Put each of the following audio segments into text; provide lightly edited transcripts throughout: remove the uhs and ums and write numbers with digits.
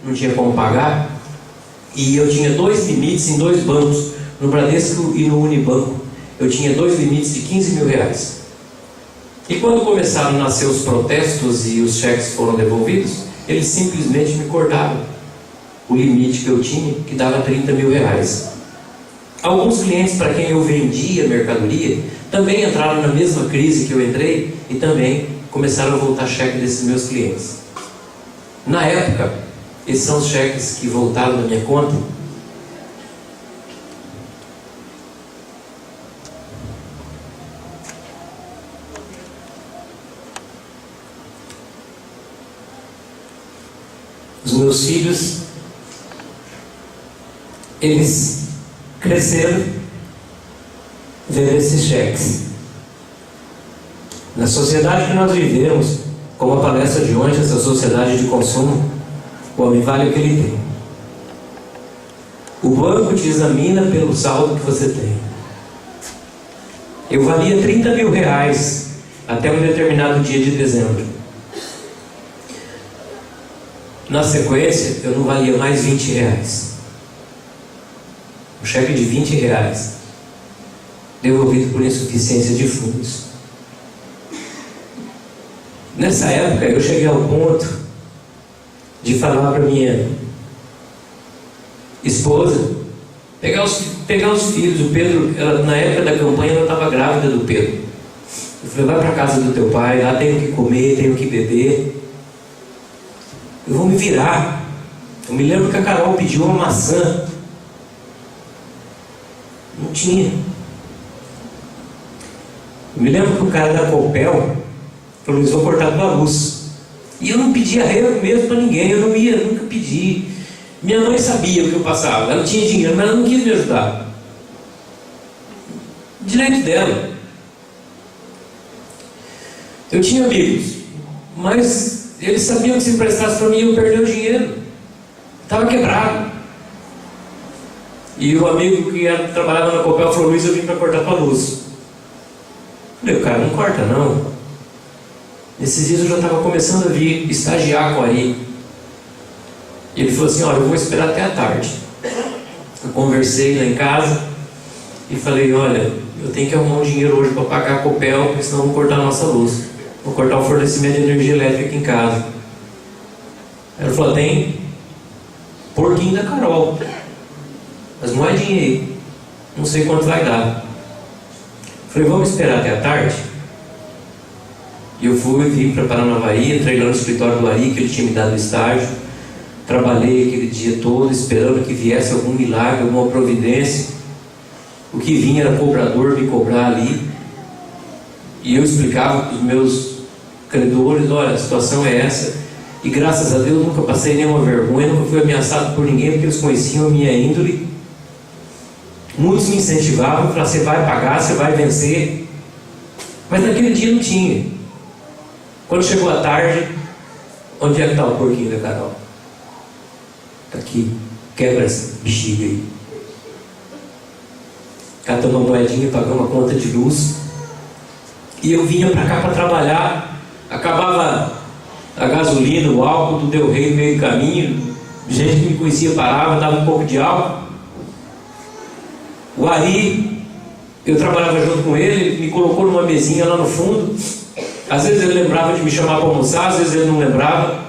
não tinha como pagar, e eu tinha 2 limites em 2 bancos, no Bradesco e no Unibanco. Eu tinha 2 limites de 15 mil reais. E quando começaram a nascer os protestos e os cheques foram devolvidos, eles simplesmente me cortaram o limite que eu tinha, que dava 30 mil reais. Alguns clientes para quem eu vendia mercadoria também entraram na mesma crise que eu entrei e também começaram a voltar cheque desses meus clientes. Na época, esses são os cheques que voltaram da minha conta. Os meus filhos, eles cresceram vendo esses cheques. Na sociedade que nós vivemos, como a palestra de ontem, essa sociedade de consumo, o homem vale o que ele tem. O banco te examina pelo saldo que você tem. Eu valia 30 mil reais até um determinado dia de dezembro. Na sequência, eu não valia mais 20 reais. Um cheque de 20 reais, devolvido por insuficiência de fundos. Nessa época, eu cheguei ao ponto de falar para minha esposa, pegar os filhos. O Pedro, na época da campanha, ela estava grávida do Pedro. Eu falei, vai para a casa do teu pai, lá tenho que comer, tenho que beber. Eu vou me virar. Eu me lembro que a Carol pediu uma maçã. Não tinha. Eu me lembro que o cara da Copel falou, eles vão cortar tua luz. E eu não pedia arrego mesmo para ninguém. Eu não ia, nunca pedi. Minha mãe sabia o que eu passava. Ela tinha dinheiro, mas ela não quis me ajudar. Direito dela. Eu tinha amigos, mas eles sabiam que se emprestasse para mim eu perder o dinheiro. Estava quebrado. E o amigo que trabalhava na Copel falou, Luiz, eu vim para cortar tua luz. Eu falei, o cara não corta não. Nesses dias eu já estava começando a vir estagiar com a Ari. E ele falou assim, olha, eu vou esperar até a tarde. Eu conversei lá em casa e falei, olha, eu tenho que arrumar um dinheiro hoje para pagar a Copel, porque senão vão cortar a nossa luz. Vou cortar o fornecimento de energia elétrica aqui em casa. Aí ele falou, tem porquinho da Carol, as moedinhas aí, não sei quanto vai dar. Falei, vamos esperar até a tarde? E eu vim para Paranavaí, entrei lá no escritório do Ari, que ele tinha me dado o estágio. Trabalhei aquele dia todo, esperando que viesse algum milagre, alguma providência. O que vinha era cobrador me cobrar ali. E eu explicava para os meus credores, olha, a situação é essa. E graças a Deus nunca passei nenhuma vergonha, nunca fui ameaçado por ninguém, porque eles conheciam a minha índole. Muitos me incentivavam, falavam, você vai pagar, você vai vencer. Mas naquele dia não tinha. Quando chegou a tarde, onde é que está o porquinho da Carol? Está aqui, quebra essa bexiga aí. Catamos uma moedinha, pagamos uma conta de luz. E eu vinha para cá para trabalhar. Acabava a gasolina, o álcool, tudo deu rei no meio do caminho. Gente que me conhecia parava, dava um pouco de álcool. O Ari, eu trabalhava junto com ele me colocou numa mesinha lá no fundo. Às vezes ele lembrava de me chamar para almoçar, às vezes ele não lembrava.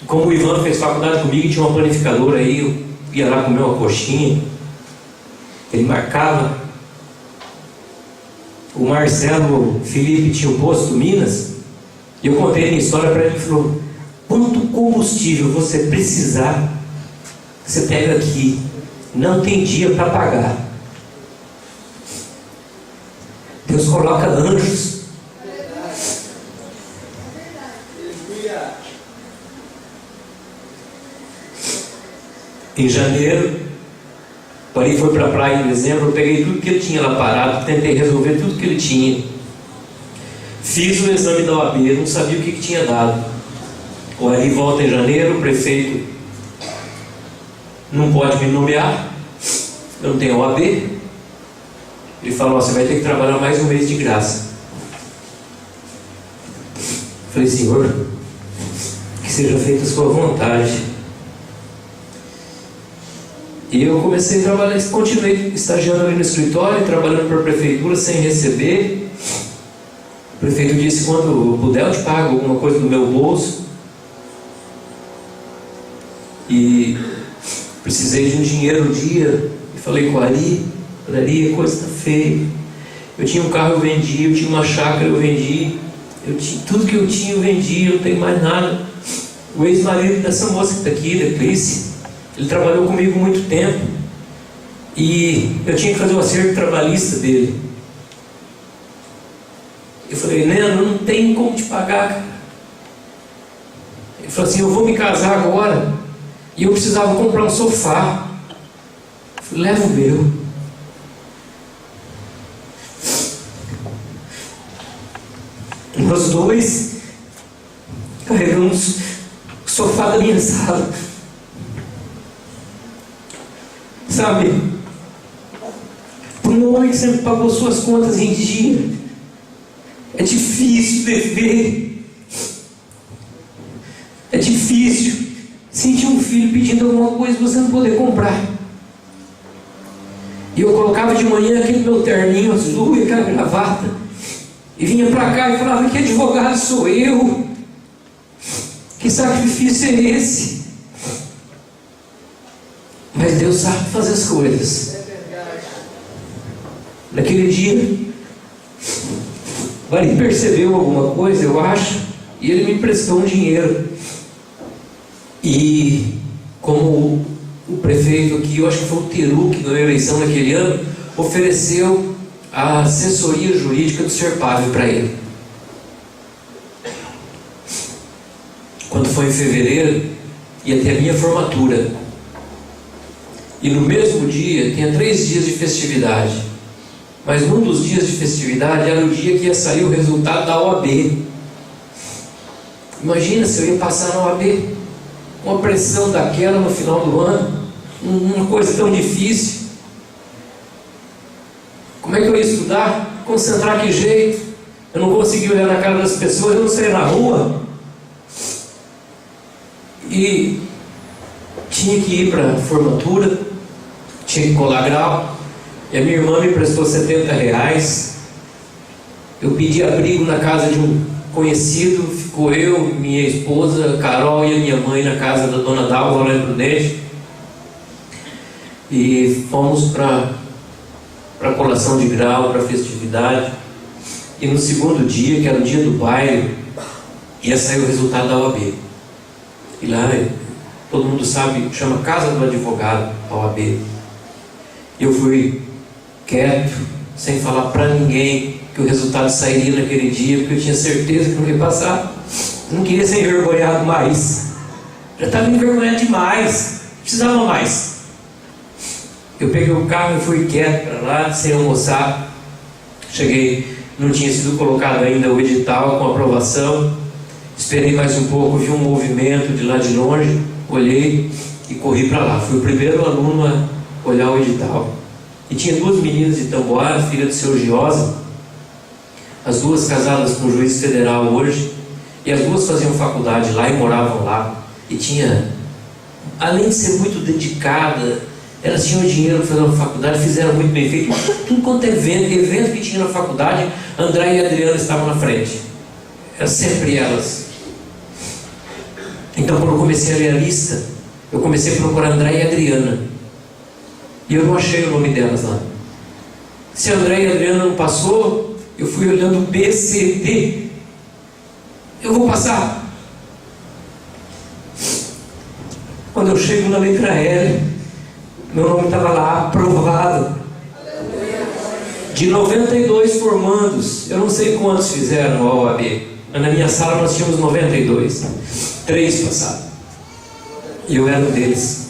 Como o Ivan fez faculdade comigo e tinha uma panificadora aí, eu ia lá comer uma coxinha. Ele marcava. O Marcelo Felipe tinha o posto Minas. E eu contei a minha história para ele. Ele falou, quanto combustível você precisar, você pega aqui. Não tem dia para pagar. Deus coloca anjos. Em janeiro, o Ari foi para a praia em dezembro, eu peguei tudo que ele tinha lá parado, tentei resolver tudo que ele tinha. Fiz o exame da OAB, não sabia o que tinha dado. O Ari volta em janeiro, o prefeito não pode me nomear, eu não tenho OAB. Ele falou, você vai ter que trabalhar mais um mês de graça. Falei, senhor, o que seja feita a sua vontade. E eu comecei a trabalhar, continuei estagiando ali no escritório, trabalhando para a prefeitura sem receber. O prefeito disse: quando eu puder eu te pago alguma coisa do meu bolso. E precisei de um dinheiro um dia, e falei com a Ari: a coisa está feia. Eu tinha um carro, eu vendi. Eu tinha uma chácara, eu vendi. Tudo que eu tinha eu vendi, eu não tenho mais nada. O ex-marido dessa moça que está aqui, da Clícia, ele trabalhou comigo muito tempo, e eu tinha que fazer o acerto trabalhista dele. Eu falei: Neno, não tem como te pagar, cara. Ele falou assim: eu vou me casar agora, e eu precisava comprar um sofá. Eu falei: leva o meu. Nós dois carregamos o sofá da minha sala. Sabe, para um homem que sempre pagou suas contas em dia, é difícil dever. É difícil sentir um filho pedindo alguma coisa e você não poder comprar. E eu colocava de manhã aquele meu terninho azul e aquela gravata, e vinha para cá e falava: que advogado sou eu? Que sacrifício é esse? Mas Deus sabe fazer as coisas. Naquele dia, o Ari percebeu alguma coisa, eu acho, e ele me emprestou um dinheiro. E como o prefeito aqui, eu acho que foi o Teru que ganhou a eleição naquele ano, ofereceu a assessoria jurídica do Serpave para ele. Quando foi em fevereiro, ia ter a minha formatura. E no mesmo dia, tinha 3 dias de festividade. Mas num dos dias de festividade era o dia que ia sair o resultado da OAB. Imagina se eu ia passar na OAB. Uma pressão daquela no final do ano. Uma coisa tão difícil. Como é que eu ia estudar? Concentrar que jeito? Eu não conseguia olhar na cara das pessoas, eu não saía na rua. E tinha que ir para a formatura, tinha que colar grau. E a minha irmã me prestou R$70. Eu pedi abrigo na casa de um conhecido. Ficou eu, minha esposa, Carol e a minha mãe na casa da dona Dalva, lá em Prudente. E fomos para a colação de grau, para a festividade. E no segundo dia, que era o dia do baile, ia sair o resultado da OAB. E lá, todo mundo sabe, chama Casa do Advogado, a OAB. Eu fui quieto, sem falar para ninguém que o resultado sairia naquele dia, porque eu tinha certeza que não ia passar. Eu não queria ser envergonhado mais. Já estava envergonhado demais, precisava mais. Eu peguei o carro e fui quieto para lá, sem almoçar. Cheguei, não tinha sido colocado ainda o edital com aprovação. Esperei mais um pouco, vi um movimento de lá de longe, olhei e corri para lá. Fui o primeiro aluno a olhar o edital. E tinha 2 meninas de Tamboara, filha do seu Giosa, as 2 casadas com o juiz federal hoje, e as 2 faziam faculdade lá e moravam lá. E tinha, além de ser muito dedicada, elas tinham dinheiro para fazer uma faculdade, fizeram muito bem feito. Tudo quanto é evento que tinha na faculdade, André e Adriana estavam na frente. Eram sempre elas. Então, quando eu comecei a ler a lista, eu comecei a procurar André e Adriana. E eu não achei o nome delas lá. Se André e Adriana não passou, eu fui olhando B, C, D. Eu vou passar. Quando eu chego na letra L, meu nome estava lá, aprovado. De 92 formandos, eu não sei quantos fizeram a OAB, mas na minha sala nós tínhamos 92. 3 passaram. E eu era um deles.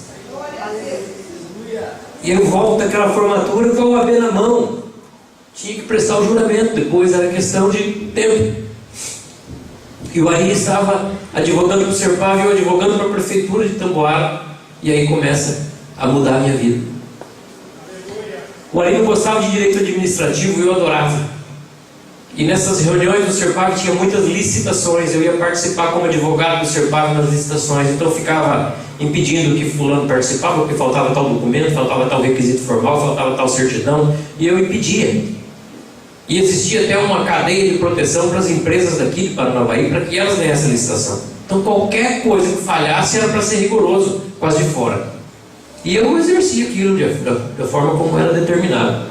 E eu volto daquela formatura com a OAB na mão. Tinha que prestar o juramento, depois era questão de tempo. E o Ari estava advogando para o Serpave e eu advogando para a prefeitura de Tamboara. E aí começa a mudar a minha vida. O Ari não gostava de direito administrativo e eu adorava. E nessas reuniões do Serpav tinha muitas licitações. Eu ia participar como advogado do Serpav nas licitações. Então eu ficava impedindo que fulano participava, porque faltava tal documento, faltava tal requisito formal, faltava tal certidão. E eu impedia. E existia até uma cadeia de proteção para as empresas daqui de Paranavaí, para que elas ganhassem a licitação. Então qualquer coisa que falhasse era para ser rigoroso com as de fora. E eu exercia aquilo da forma como era determinado.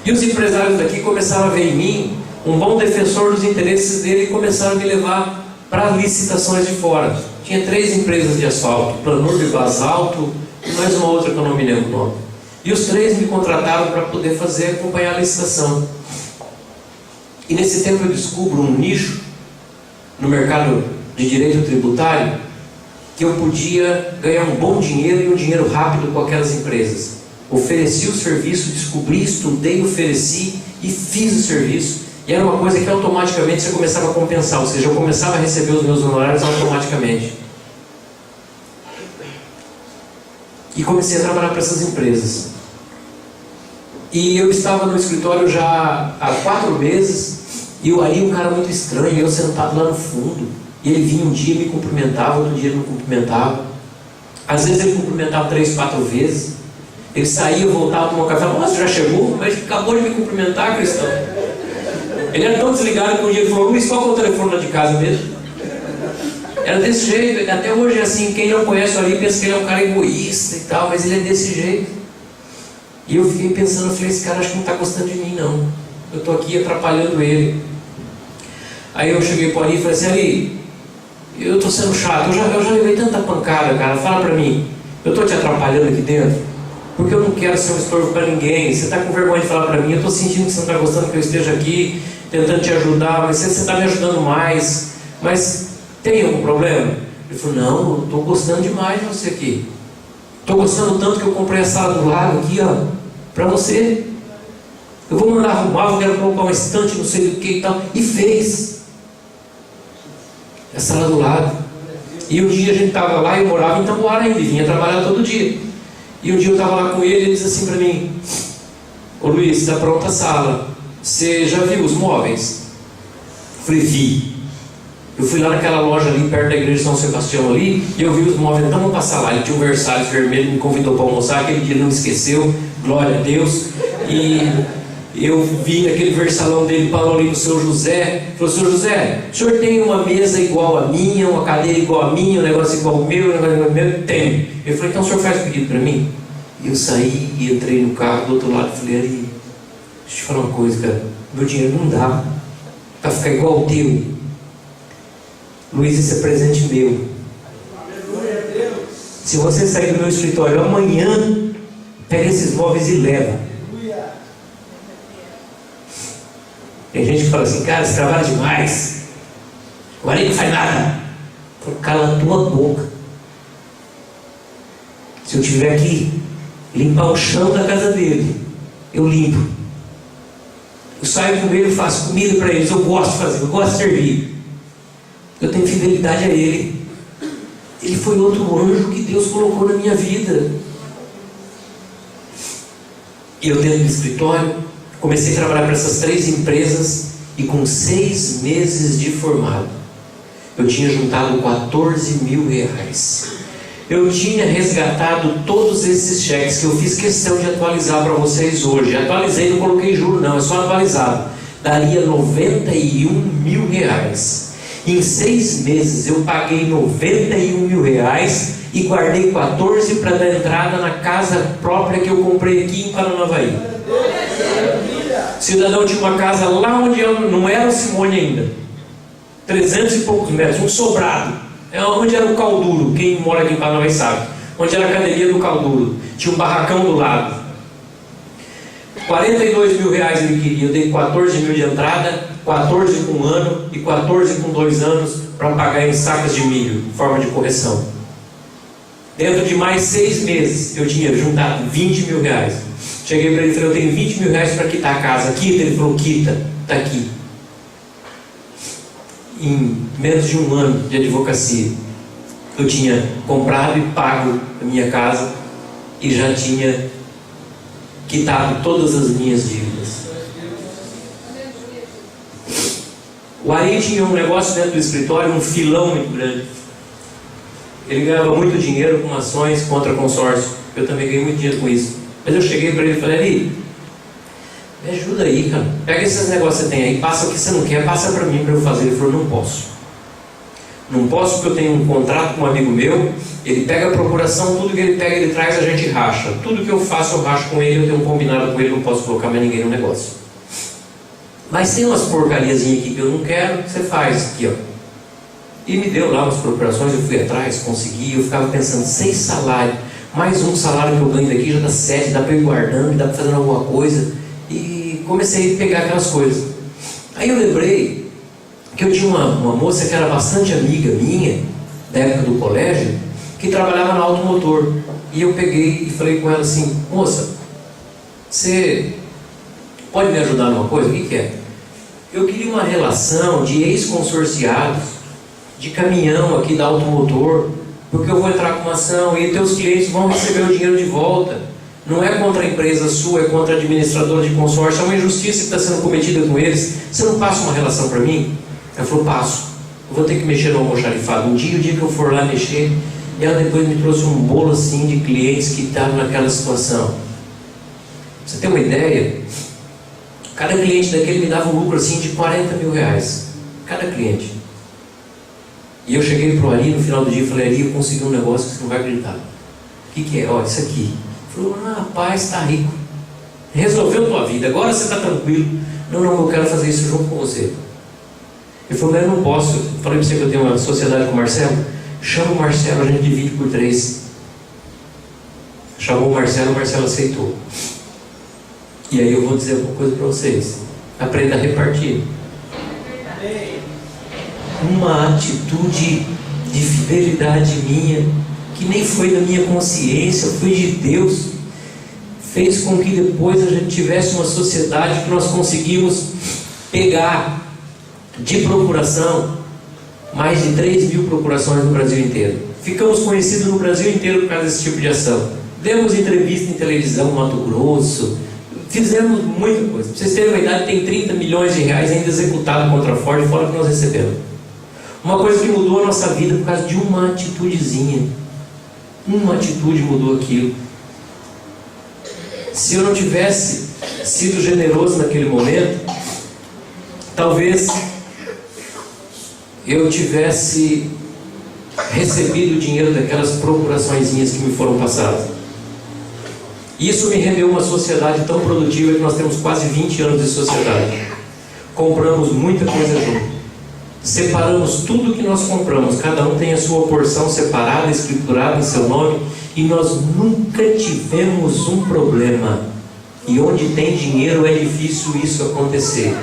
E os empresários daqui começaram a ver em mim um bom defensor dos interesses dele e começaram a me levar para licitações de fora. Tinha 3 empresas de asfalto, Planur de Basalto e mais uma outra que eu não me lembro o nome. E os 3 me contrataram para poder acompanhar a licitação. E nesse tempo eu descubro um nicho no mercado de direito tributário que eu podia ganhar um bom dinheiro e um dinheiro rápido com aquelas empresas. Ofereci o serviço, descobri, estudei, ofereci e fiz o serviço. E era uma coisa que automaticamente você começava a compensar, ou seja, eu começava a receber os meus honorários automaticamente. E comecei a trabalhar para essas empresas. E eu estava no escritório já há 4 meses, e o Ari, um cara muito estranho, eu sentado lá no fundo. E ele vinha um dia e me cumprimentava, outro dia ele não cumprimentava. Às vezes ele cumprimentava 3, 4 vezes. Ele saía, voltava, tomava um café. Nossa, já chegou? Mas acabou de me cumprimentar, Cristão. Ele era tão desligado que um dia ele falou: Luiz, qual que é o telefone lá de casa mesmo? Era desse jeito. Até hoje é assim. Quem não conhece o Ari pensa que ele é um cara egoísta e tal, mas ele é desse jeito. E eu fiquei pensando, eu falei, esse cara acho que não está gostando de mim não. Eu estou aqui atrapalhando ele. Aí eu cheguei para o Ari e falei assim: Ari, eu estou sendo chato, eu já levei tanta pancada, cara. Fala para mim, eu estou te atrapalhando aqui dentro? Porque eu não quero ser um estorvo para ninguém. Você está com vergonha de falar para mim. Eu estou sentindo que você não está gostando que eu esteja aqui tentando te ajudar, mas você está me ajudando mais. Mas tem algum problema? Ele falou: não, eu estou gostando demais de você aqui. Estou gostando tanto que eu comprei a sala do lado aqui, ó, para você. Eu vou mandar arrumar, eu quero colocar uma estante, não sei do que e tal. E fez a sala do lado. E um dia a gente estava lá, eu morava em Tamboara ainda, vinha trabalhar todo dia. E um dia eu estava lá com ele e ele disse assim para mim: ô Luiz, está pronta a sala. Você já viu os móveis? Eu falei: vi. Eu fui lá naquela loja ali perto da igreja de São Sebastião ali, e eu vi os móveis. Então vamos passar lá. Ele tinha um Versalhes vermelho, me convidou para almoçar. Aquele dia não me esqueceu, glória a Deus. E eu vi aquele versalão dele, parou ali no seu José. Falou: seu José, o senhor tem uma mesa igual a minha, uma cadeira igual a minha, um negócio igual ao meu, um negócio igual ao meu? Tem. Eu falei: então o senhor faz pedido para mim? E eu saí e entrei no carro do outro lado e falei: Ari, deixa eu te falar uma coisa, cara, meu dinheiro não dá para ficar igual ao teu. Luiz, esse é presente meu. Se você sair do meu escritório amanhã, pega esses móveis e leva. Tem gente que fala assim: cara, você trabalha demais, o Ari não faz nada. Eu falo: cala a tua boca. Se eu tiver que limpar o chão da casa dele, eu limpo. Eu saio com ele, faço comida para eles. Eu gosto de fazer, eu gosto de servir. Eu tenho fidelidade a ele. Ele foi outro anjo que Deus colocou na minha vida. E eu dentro do escritório comecei a trabalhar para essas 3 empresas, e com 6 meses de formado eu tinha juntado 14 mil reais. Eu tinha resgatado todos esses cheques que eu fiz questão de atualizar para vocês hoje. Atualizei, não coloquei juro não, é só atualizado. Daria 91 mil reais. Em 6 meses eu paguei 91 mil reais e guardei 14 para dar entrada na casa própria que eu comprei aqui em Paranavaí. O cidadão tinha uma casa lá onde eu não era o Simone ainda, 300 e poucos metros, um sobrado. É onde era o Calduro, quem mora aqui em Paranavaí sabe. Onde era a academia do Calduro. Tinha um barracão do lado. 42 mil reais ele queria. Eu dei 14 mil de entrada, 14 com 1 ano e 14 com 2 anos para pagar em sacas de milho, em forma de correção. Dentro de mais 6 meses eu tinha juntado 20 mil reais. Cheguei para ele e falei: eu tenho 20 mil reais para quitar a casa. Quita? Ele falou: quita, está aqui. Em menos de 1 ano de advocacia, eu tinha comprado e pago a minha casa e já tinha quitado todas as minhas dívidas. O Ari tinha um negócio dentro do escritório, um filão muito grande. Ele ganhava muito dinheiro com ações contra consórcio. Eu também ganhei muito dinheiro com isso. Mas eu cheguei para ele e falei: Ari, me ajuda aí, cara. Pega esses negócios que você tem aí, passa o que você não quer, passa para mim para eu fazer. Ele falou: não posso. Não posso porque eu tenho um contrato com um amigo meu. Ele pega a procuração, tudo que ele pega ele traz, a gente racha. Tudo que eu faço eu racho com ele, eu tenho um combinado com ele, não posso colocar mais ninguém no negócio. Mas tem umas porcariazinhas aqui que eu não quero, você faz aqui, ó. E me deu lá umas procurações, eu fui atrás, consegui. Eu ficava pensando: 6 salários, mais um salário que eu ganho daqui já dá 7, dá para ir guardando, dá para fazer alguma coisa. E comecei a pegar aquelas coisas. Aí eu lembrei que eu tinha uma moça que era bastante amiga minha, da época do colégio, que trabalhava no automotor. E eu peguei e falei com ela assim: moça, você pode me ajudar numa coisa? O que é? Eu queria uma relação de ex-consorciados, de caminhão aqui da automotor, porque eu vou entrar com uma ação e teus clientes vão receber o dinheiro de volta. Não é contra a empresa sua, é contra a administradora de consórcio, é uma injustiça que está sendo cometida com eles. Você não passa uma relação para mim? Ela falou: passo. Eu vou ter que mexer no almoxarifado o dia que eu for lá mexer. E ela depois me trouxe um bolo assim de clientes que estavam naquela situação. Pra você ter uma ideia, cada cliente daquele me dava um lucro assim de 40 mil reais. Cada cliente. E eu cheguei pro Ari no final do dia e falei: Ari, eu consegui um negócio que você não vai acreditar. O que é? Ó, isso aqui. Ele falou: rapaz, está rico. Resolveu tua vida, agora você está tranquilo. Não, eu quero fazer isso junto com você. Ele falou: mas eu não posso. Eu falei para você que eu tenho uma sociedade com o Marcelo. Chama o Marcelo, a gente divide por 3. Chamou o Marcelo aceitou. E aí eu vou dizer uma coisa para vocês: aprenda a repartir. Uma atitude de fidelidade minha, que nem foi da minha consciência, foi de Deus, fez com que depois a gente tivesse uma sociedade que nós conseguimos pegar de procuração mais de 3 mil procurações no Brasil inteiro. Ficamos conhecidos no Brasil inteiro por causa desse tipo de ação. Demos entrevista em televisão no Mato Grosso, fizemos muita coisa. Para vocês terem uma ideia, tem 30 milhões de reais ainda executado contra a Ford, fora que nós recebemos. Uma coisa que mudou a nossa vida por causa de uma atitudezinha. Uma atitude mudou aquilo. Se eu não tivesse sido generoso naquele momento, talvez eu tivesse recebido o dinheiro daquelas procuraçõezinhas que me foram passadas. Isso me rendeu uma sociedade tão produtiva que nós temos quase 20 anos de sociedade. Compramos muita coisa junto. Separamos tudo que nós compramos. Cada um tem a sua porção separada, escriturada em seu nome. E nós nunca tivemos um problema. E onde tem dinheiro é difícil isso acontecer.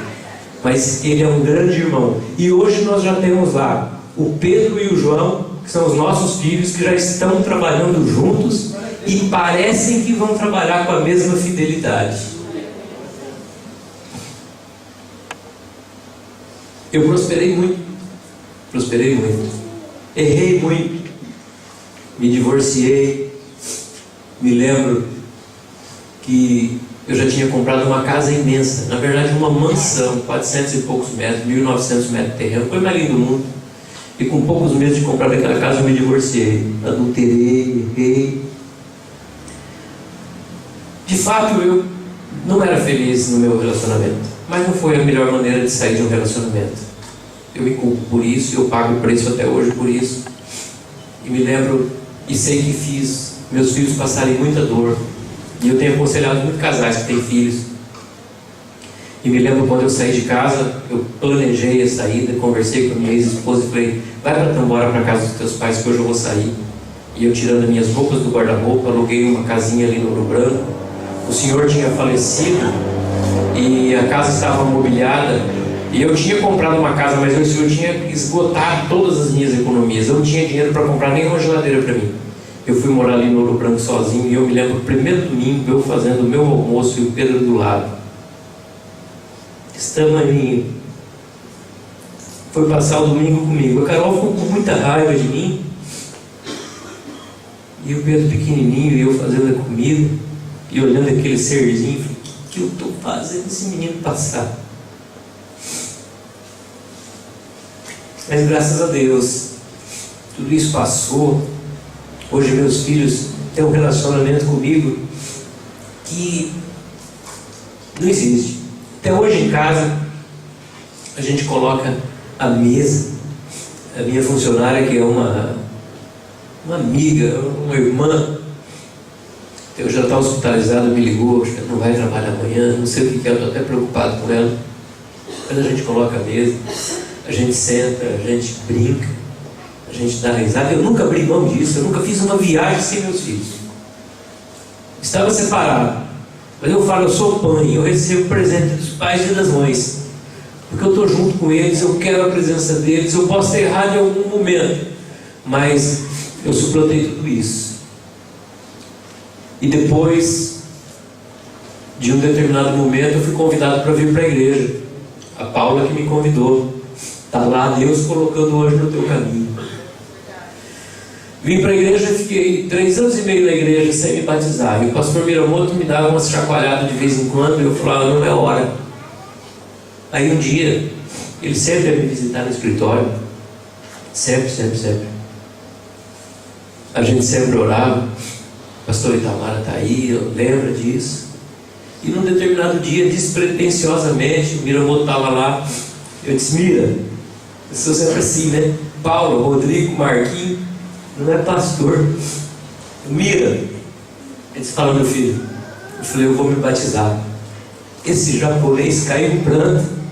Mas ele é um grande irmão. E hoje nós já temos lá o Pedro e o João, que são os nossos filhos, que já estão trabalhando juntos e parecem que vão trabalhar com a mesma fidelidade. Eu prosperei muito, errei muito, me divorciei. Me lembro que eu já tinha comprado uma casa imensa, na verdade uma mansão, 400 e poucos metros, 1.900 metros de terreno, foi mais lindo do mundo. E com poucos meses de comprar aquela casa eu me divorciei, adulterei, errei. De fato eu não era feliz no meu relacionamento, mas não foi a melhor maneira de sair de um relacionamento. Eu me culpo por isso, eu pago o preço até hoje por isso. E me lembro e sei que fiz meus filhos passarem muita dor. E eu tenho aconselhado muitos casais que têm filhos. E me lembro quando eu saí de casa, eu planejei a saída, conversei com a minha ex-esposa e falei: vai embora para casa dos teus pais que hoje eu vou sair. E eu, tirando as minhas roupas do guarda-roupa, aluguei uma casinha ali no Ouro Branco. O senhor tinha falecido e a casa estava mobiliada. E eu tinha comprado uma casa, mas o senhor tinha esgotado todas as minhas economias. Eu não tinha dinheiro para comprar nem uma geladeira para mim. Eu fui morar ali no Ouro Branco sozinho e eu me lembro do primeiro domingo, eu fazendo o meu almoço e o Pedro do lado. Esse tamanhinho. Foi passar o domingo comigo. A Carol ficou com muita raiva de mim. E o Pedro pequenininho e eu fazendo a comida. E olhando aquele serzinho, falei: o que eu estou fazendo esse menino passar? Mas graças a Deus, tudo isso passou. Hoje meus filhos têm um relacionamento comigo que não existe. Até hoje em casa, a gente coloca a mesa. A minha funcionária, que é uma amiga, uma irmã, eu já estava hospitalizado, me ligou, acho que não vai trabalhar amanhã, não sei o que é, estou até preocupado com ela. Mas a gente coloca a mesa, a gente senta, a gente brinca, a gente dá risada. Eu nunca abri mão disso, eu nunca fiz uma viagem sem meus filhos. Estava separado, mas eu falo, eu sou mãe, eu recebo presente dos pais e das mães, porque eu estou junto com eles, eu quero a presença deles. Eu posso ter errado em algum momento, mas eu suplantei tudo isso. E depois de um determinado momento, eu fui convidado para vir para a igreja. A Paula que me convidou. Está lá, Deus colocando hoje no teu caminho. Vim para a igreja, fiquei 3 anos e meio na igreja sem me batizar. E o pastor Miramoto me dava umas chacoalhadas de vez em quando, e eu falava, não é hora. Aí um dia, ele sempre ia me visitar no escritório. Sempre. A gente sempre orava. O pastor Itamara está aí, lembra disso. E num determinado dia, despretensiosamente, o Miramoto estava lá. Eu disse, Mira, eu sou sempre assim, né? Paulo, Rodrigo, Marquinhos, não é pastor. Mira, ele disse, fala, meu filho. Eu falei, eu vou me batizar. Esse japonês caiu em pranto.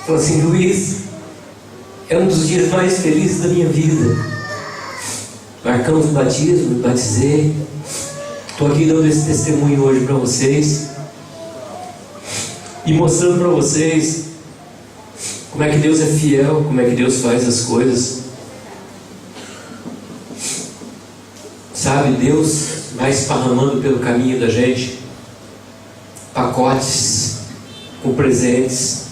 Falou assim, Luiz, é um dos dias mais felizes da minha vida. Marcamos o batismo, me batizei. Estou aqui dando esse testemunho hoje para vocês e mostrando para vocês como é que Deus é fiel, como é que Deus faz as coisas. Sabe, Deus vai esparramando pelo caminho da gente pacotes com presentes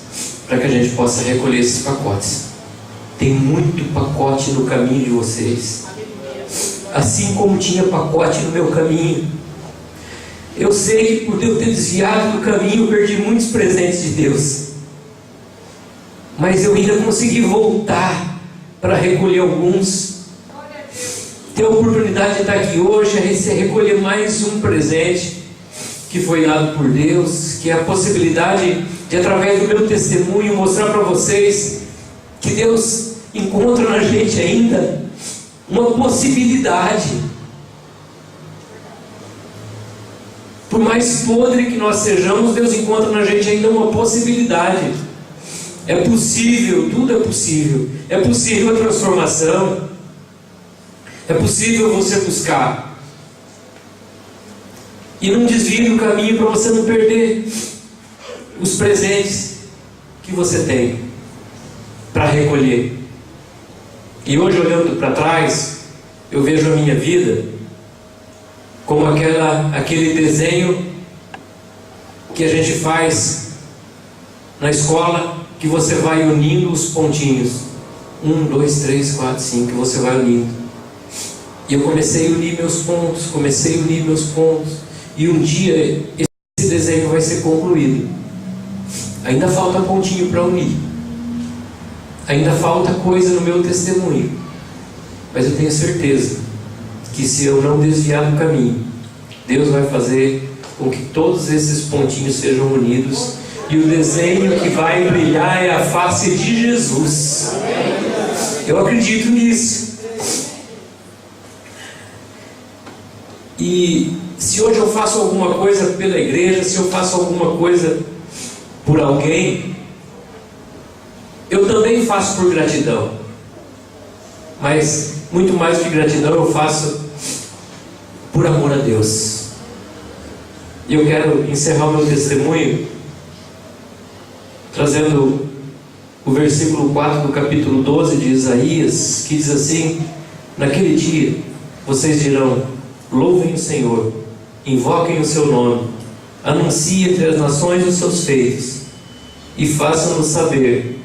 para que a gente possa recolher esses pacotes. Tem muito pacote no caminho de vocês, assim como tinha pacote no meu caminho. Eu sei que por eu ter desviado do caminho, eu perdi muitos presentes de Deus, mas eu ainda consegui voltar para recolher alguns. Ter a oportunidade de estar aqui hoje é recolher mais um presente que foi dado por Deus, que é a possibilidade de, através do meu testemunho, mostrar para vocês que Deus encontra na gente ainda uma possibilidade. Por mais podre que nós sejamos, Deus encontra na gente ainda uma possibilidade. É possível, tudo é possível. É possível a transformação. É possível você buscar. E não desvie do caminho para você não perder os presentes que você tem para recolher. E hoje, olhando para trás, eu vejo a minha vida como aquele desenho que a gente faz na escola, que você vai unindo os pontinhos. 1, 2, 3, 4, 5, que você vai unindo. E eu comecei a unir meus pontos. E um dia esse desenho vai ser concluído. Ainda falta pontinho para unir. Ainda falta coisa no meu testemunho. Mas eu tenho certeza que se eu não desviar do caminho, Deus vai fazer com que todos esses pontinhos sejam unidos. E o desenho que vai brilhar é a face de Jesus. Eu acredito nisso. E se hoje eu faço alguma coisa pela igreja, se eu faço alguma coisa por alguém, eu também faço por gratidão. Mas muito mais que gratidão, eu faço por amor a Deus. E eu quero encerrar o meu testemunho trazendo o versículo 4 do capítulo 12 de Isaías, que diz assim: naquele dia vocês dirão, louvem o Senhor, invoquem o seu nome, anunciem entre as nações os seus feitos, e façam-nos saber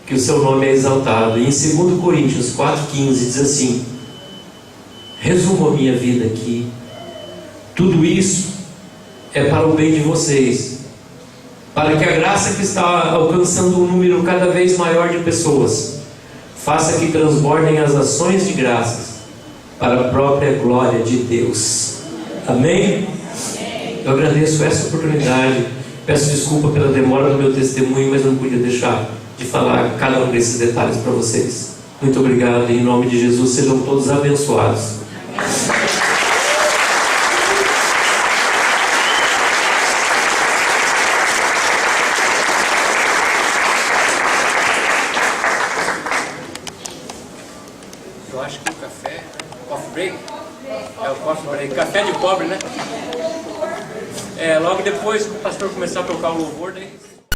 que o seu nome é exaltado. E em 2 Coríntios 4,15 diz assim: resumo a minha vida aqui, tudo isso é para o bem de vocês, para que a graça que está alcançando um número cada vez maior de pessoas faça que transbordem as ações de graças para a própria glória de Deus. Amém? Eu agradeço essa oportunidade, peço desculpa pela demora do meu testemunho, mas não podia deixar de falar cada um desses detalhes para vocês. Muito obrigado, em nome de Jesus, sejam todos abençoados. Eu acho que o café, coffee break, é o coffee break, café de pobre, né? Logo depois que o pastor começar a tocar o louvor, daí